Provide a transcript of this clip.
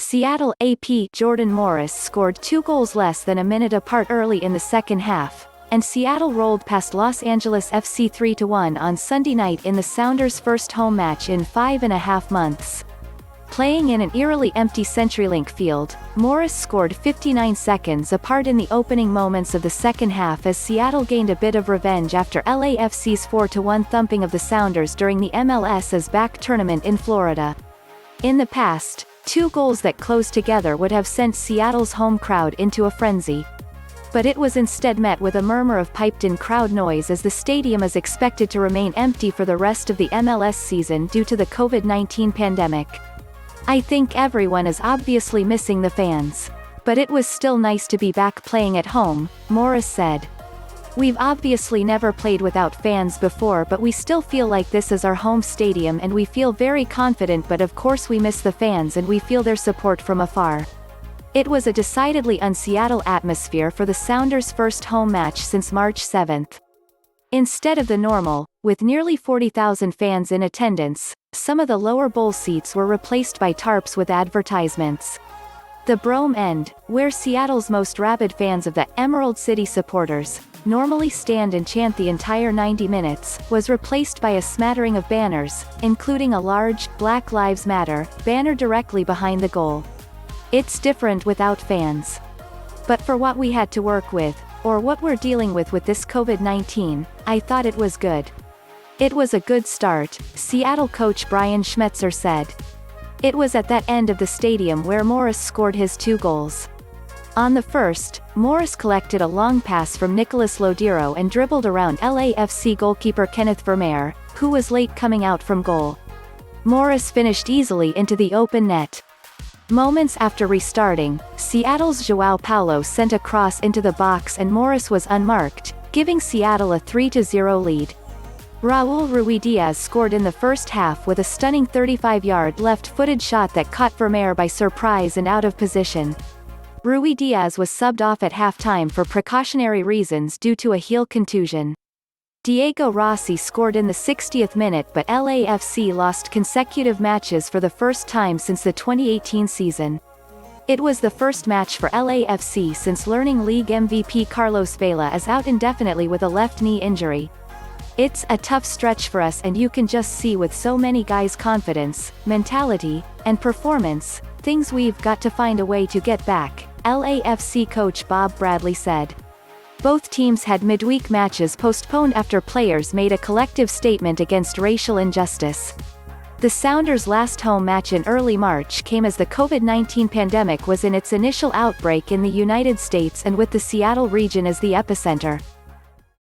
Seattle AP Jordan Morris scored 2 goals less than a minute apart early in the second half, and Seattle rolled past Los Angeles FC 3-1 on Sunday night in the Sounders' first home match in 5.5 months. Playing in an eerily empty CenturyLink Field, Morris scored 59 seconds apart in the opening moments of the second half as Seattle gained a bit of revenge after LAFC's 4-1 thumping of the Sounders during the MLS's back tournament in Florida. In the past, 2 goals that close together would have sent Seattle's home crowd into a frenzy. But it was instead met with a murmur of piped-in crowd noise as the stadium is expected to remain empty for the rest of the MLS season due to the COVID-19 pandemic. I think everyone is obviously missing the fans. But it was still nice to be back playing at home, Morris said. We've obviously never played without fans before, but we still feel like this is our home stadium and we feel very confident, but of course we miss the fans and we feel their support from afar. It was a decidedly un-Seattle atmosphere for the Sounders' first home match since March 7th. Instead of the normal, with nearly 40,000 fans in attendance, some of the lower bowl seats were replaced by tarps with advertisements. The Brougham End, where Seattle's most rabid fans of the Emerald City supporters normally stand and chant the entire 90 minutes, was replaced by a smattering of banners, including a large, Black Lives Matter, banner directly behind the goal. It's different without fans. But for what we had to work with, or what we're dealing with this COVID-19, I thought it was good. It was a good start, Seattle coach Brian Schmetzer said. It was at that end of the stadium where Morris scored his 2 goals. On the first, Morris collected a long pass from Nicolas Lodeiro and dribbled around LAFC goalkeeper Kenneth Vermeer, who was late coming out from goal. Morris finished easily into the open net. Moments after restarting, Seattle's João Paulo sent a cross into the box and Morris was unmarked, giving Seattle a 3-0 lead. Raúl Ruidíaz scored in the first half with a stunning 35-yard left-footed shot that caught Vermeer by surprise and out of position. Ruidíaz was subbed off at halftime for precautionary reasons due to a heel contusion. Diego Rossi scored in the 60th minute, but LAFC lost consecutive matches for the first time since the 2018 season. It was the first match for LAFC since learning league MVP Carlos Vela is out indefinitely with a left knee injury. It's a tough stretch for us, and you can just see with so many guys' confidence, mentality, and performance, things we've got to find a way to get back, LAFC coach Bob Bradley said. Both teams had midweek matches postponed after players made a collective statement against racial injustice. The Sounders' last home match in early March came as the COVID-19 pandemic was in its initial outbreak in the United States and with the Seattle region as the epicenter.